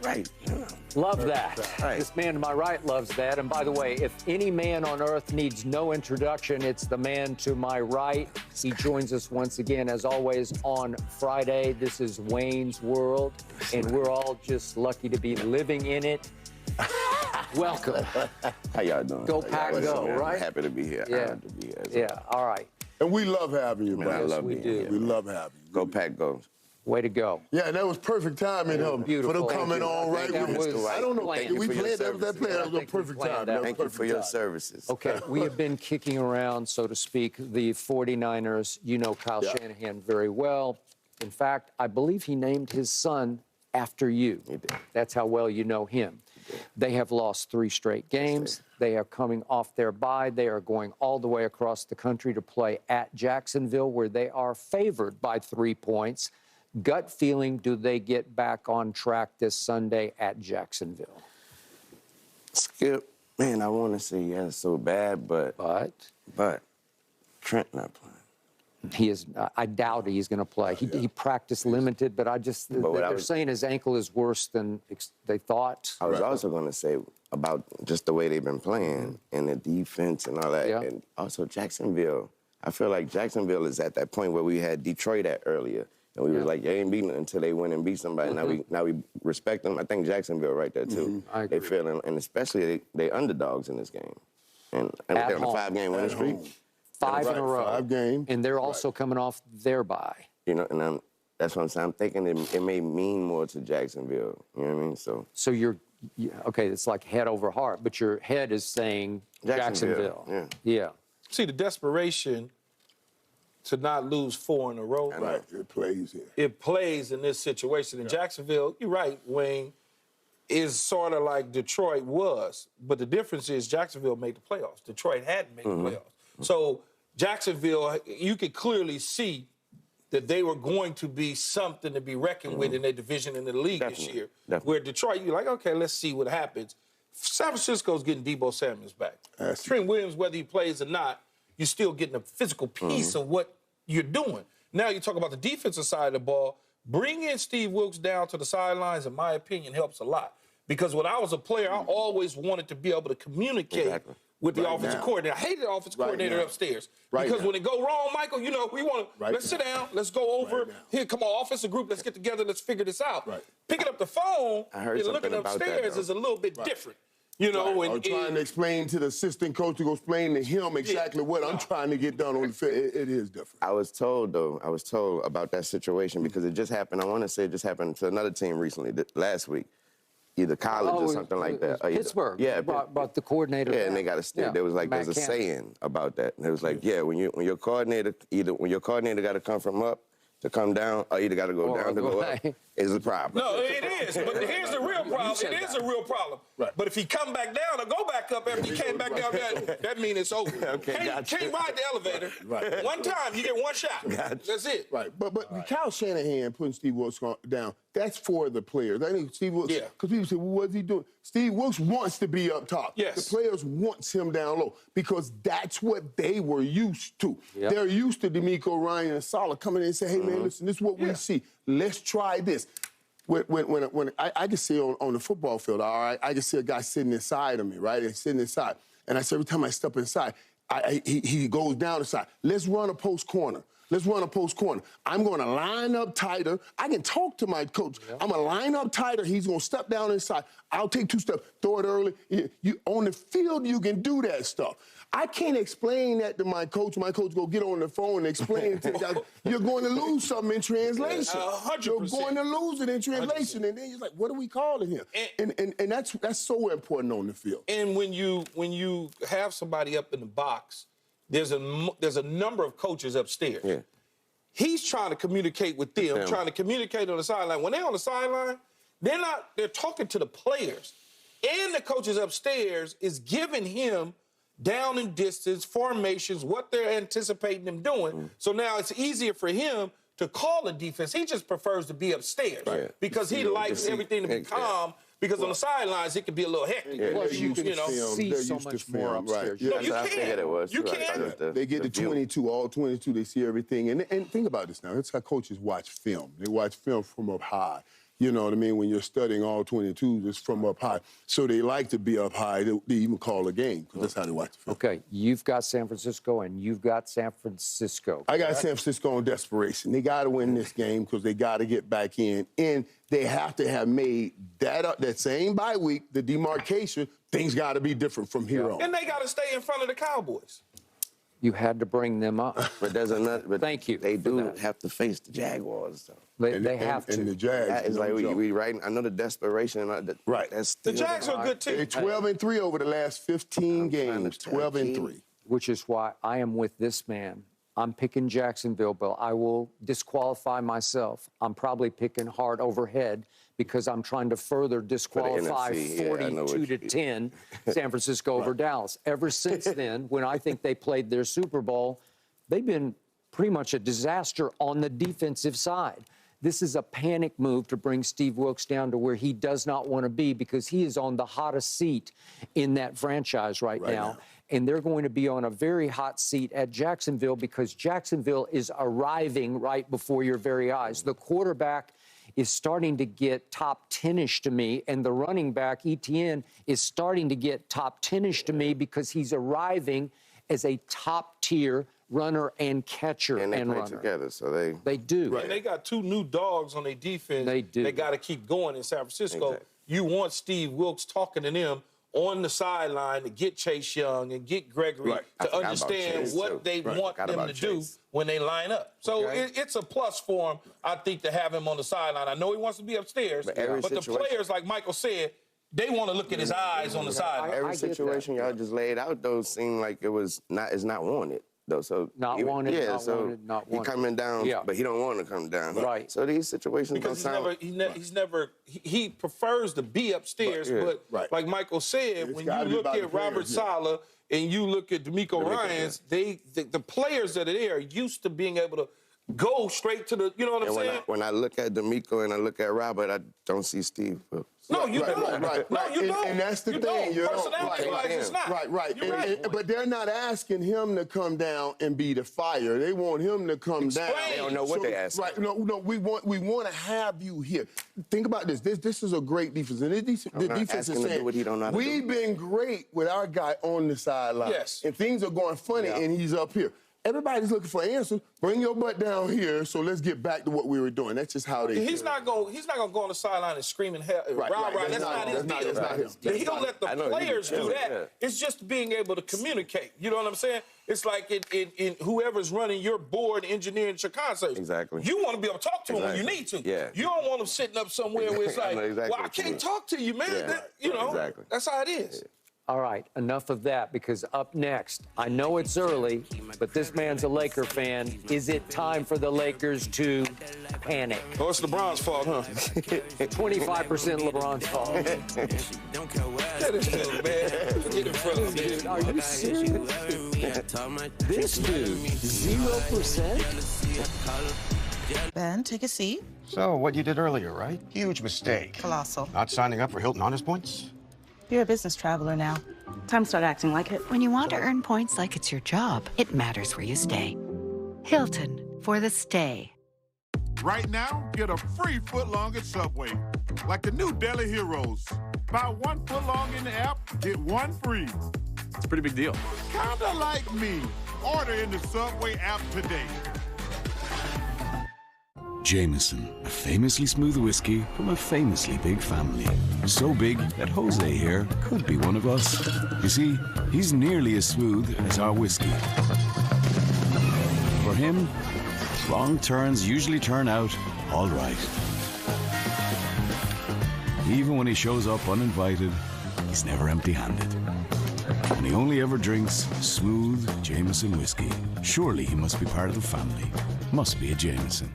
Right. Love that. Right. This man to my right loves that. And by the way, if any man on earth needs no introduction, it's the man to my right. He joins us once again, as always, on Friday. This is Wayne's World, and we're all just lucky to be living in it. Welcome. How y'all doing? Go Pack Go, right? I'm happy to be here. Yeah. Honored to be here. Yeah, all right. And we love having you, Man, I man. love we being do. here. We man. love having you. Go Pack Go. Way to go. Yeah, and that was perfect timing for Beautiful. them coming on right That with was us. I don't know. planned. Did we Thank you for play your that play? services. That was a perfect planned time. that. Thank you for your services. Okay, we have been kicking around, so to speak, the 49ers. You know Kyle Shanahan very well. In fact, I believe he named his son after you. He did. That's how well you know him. They have lost 3 straight games. They are coming off their bye. They are going all the way across the country to play at Jacksonville, where they are favored by 3 points. Gut feeling, do they get back on track this Sunday at Jacksonville? Skip, man, I want to say yes so bad, but Trent not playing. He is. I doubt he's going to play. He practiced limited, but they're saying his ankle is worse than they thought. I was also going to say about just the way they've been playing and the defense and all that. Yeah. And also Jacksonville. I feel like Jacksonville is at that point where we had Detroit at earlier. And we was like, they ain't beating until they win and beat somebody. Now we respect them. I think Jacksonville right there, too. I agree. They feeling, and especially they underdogs in this game. And they're on a 5-game winning streak. 5 in a row. 5 games. And they're also coming off their bye. You know, and that's what I'm saying. I'm thinking it may mean more to Jacksonville. You know what I mean? So Okay, it's like head over heart, but your head is saying Jacksonville. Yeah. See, the desperation to not lose 4 in a row. Right, it plays here. It plays in this situation. In Jacksonville, you're right, Wayne, is sort of like Detroit was. But the difference is Jacksonville made the playoffs. Detroit hadn't made the playoffs. So Jacksonville, you could clearly see that they were going to be something to be reckoned with in their division in the league this year. Definitely. Where Detroit, you're like, okay, let's see what happens. San Francisco's getting Deebo Samuels back. Trent Williams, whether he plays or not, you're still getting a physical piece of what you're doing. Now you talk about the defensive side of the ball. Bringing Steve Wilkes down to the sidelines, in my opinion, helps a lot. Because when I was a player, I always wanted to be able to communicate with the offensive coordinator. I hated the offensive coordinator upstairs. Because when it go wrong, Michael, you know, we want to, let's sit down, let's go over. Here, come on, offensive group, let's get together, let's figure this out. Picking up the phone and looking upstairs is a little bit different. You know, I'm trying to explain to the assistant coach to go explain to him exactly what I'm trying to get done on the field. It is different. I was told about that situation because it just happened. I want to say it just happened to another team recently, last week. Either college or something like that. Pittsburgh. Brought the coordinator. Yeah, and they got a stick. There was like there's a saying about that. And it was like, when your coordinator got to come from up to come down, or either got to go down to go up, is a problem. No, it is. But here's the real problem. It is a real problem. But if he come back down or go back up after he came back down, that means it's over. Can't ride the elevator. One time, you get one shot. That's it. But Kyle Shanahan putting Steve Wilkes down, that's for the players. I think Steve Wilkes, because people say, well, what's he doing? Steve Wilkes wants to be up top. The players wants him down low because that's what they were used to. They're used to D'Amico, Ryan, and Saleh coming in and say, hey, man, listen, this is what we see. Let's try this. When I can see on the football field, all right, I can see a guy sitting inside of me, right? He's sitting inside. And I say every time I step inside, he goes down the side. Let's run a post corner. Let's run a post corner. I'm going to line up tighter. I can talk to my coach. I'm going to line up tighter. He's going to step down inside. I'll take 2 steps, throw it early. You on the field, you can do that stuff. I can't explain that to my coach. My coach go get on the phone and explain it to the guy. You're going to lose something in translation. 100%. You're going to lose it in translation. 100%. And then you're like, what are we calling here? And that's so important on the field. And when you have somebody up in the box, there's a number of coaches upstairs. He's trying to communicate with them, trying to communicate on the sideline. When they're on the sideline, they're talking to the players. And the coaches upstairs is giving him down and distance, formations, what they're anticipating them doing. So now it's easier for him to call a defense. He just prefers to be upstairs because he likes everything to be calm. Because on the sidelines, it can be a little hectic. Plus, you can see so much more upstairs. No, you can. You can. They get to 22, all 22, they see everything. And think about this now. That's how coaches watch film. They watch film from up high. You know what I mean? When you're studying all 22s, it's from up high. So they like to be up high. They even call a game because that's how they watch the film. Okay, you've got San Francisco and you've got San Francisco. I got San Francisco on desperation. They got to win this game because they got to get back in. And they have to have made that same bye week, the demarcation, things got to be different from here on. And they got to stay in front of the Cowboys. You had to bring them up. But there's another. But thank you. They do have to face the Jaguars, though. They have to. And the Jags. It's like we right. I know the desperation. Right. That's The Jags are a good team. They're 12-3 over the last 15 games. 12-3. Which is why I am with this man. I'm picking Jacksonville, but I will disqualify myself. I'm probably picking hard overhead because I'm trying to further disqualify 42-10 San Francisco over Dallas. Ever since then, when I think they played their Super Bowl, they've been pretty much a disaster on the defensive side. This is a panic move to bring Steve Wilks down to where he does not want to be because he is on the hottest seat in that franchise right now. And they're going to be on a very hot seat at Jacksonville because Jacksonville is arriving right before your very eyes. The quarterback is starting to get top 10-ish to me, and the running back, Etienne, is starting to get top 10-ish to me because he's arriving as a top-tier runner and catcher and they play runner. Together, so they do. Right. And they got two new dogs on their defense. They do. They got to keep going in San Francisco. Exactly. You want Steve Wilks talking to them on the sideline to get Chase Young and get Gregory to understand what they want them to do when they line up. So it's a plus for him, I think, to have him on the sideline. I know he wants to be upstairs, but the players, like Michael said, they want to look at his eyes on the sideline. Every situation y'all just laid out, though, seemed like it's not wanted. Though, so not wanted, not wanted. He coming down, but he don't want to come down. Right. So these situations because don't sound... he prefers to be upstairs, but like Michael said, when you look at Robert Saleh and you look at D'Amico Ryans, the players that are there are used to being able to go straight to the, you know what I'm saying? When I look at D'Amico and I look at Robert, I don't see Steve. No, you don't. No, you don't. And that's the thing. Personality-wise, it's not. Right. But they're not asking him to come down and be the fire. They want him to come down. They don't know what they're asking. Right. No. We want to have you here. Think about this. This is a great defense. And the defense is saying, we've been great with our guy on the sideline. Yes. And things are going funny, and he's up here. Everybody's looking for answers. Bring your butt down here, so let's get back to what we were doing. That's just how they. He's not going to go on the sideline and screaming hell. That's not his deal. He'll let the players do that. It's just being able to communicate. You know what I'm saying? It's like in whoever's running your board, engineering your concert. Exactly. You want to be able to talk to him when you need to. Yeah. You don't want him sitting up somewhere where it's like, well, I can't talk to you, man. Yeah. You know, that's how it is. All right, enough of that, because up next, I know it's early, but this man's a Laker fan. Is it time for the Lakers to panic? Oh, it's LeBron's fault, huh? 25% LeBron's fault. Dude, are you serious? This dude, 0%? Ben, take a seat. So, what you did earlier, right? Huge mistake. Colossal. Not signing up for Hilton Honors Points? You're a business traveler now. Time to start acting like it. When you want to earn points like it's your job, it matters where you stay. Hilton, for the stay. Right now, get a free footlong at Subway. Like the new Deli Heroes. Buy 1 footlong in the app, get 1 free. It's a pretty big deal. Kinda like me. Order in the Subway app today. Jameson, a famously smooth whiskey from a famously big family. So big that Jose here could be one of us. You see, he's nearly as smooth as our whiskey. For him, wrong turns usually turn out all right. Even when he shows up uninvited, he's never empty-handed. And he only ever drinks smooth Jameson whiskey. Surely he must be part of the family. Must be a Jameson.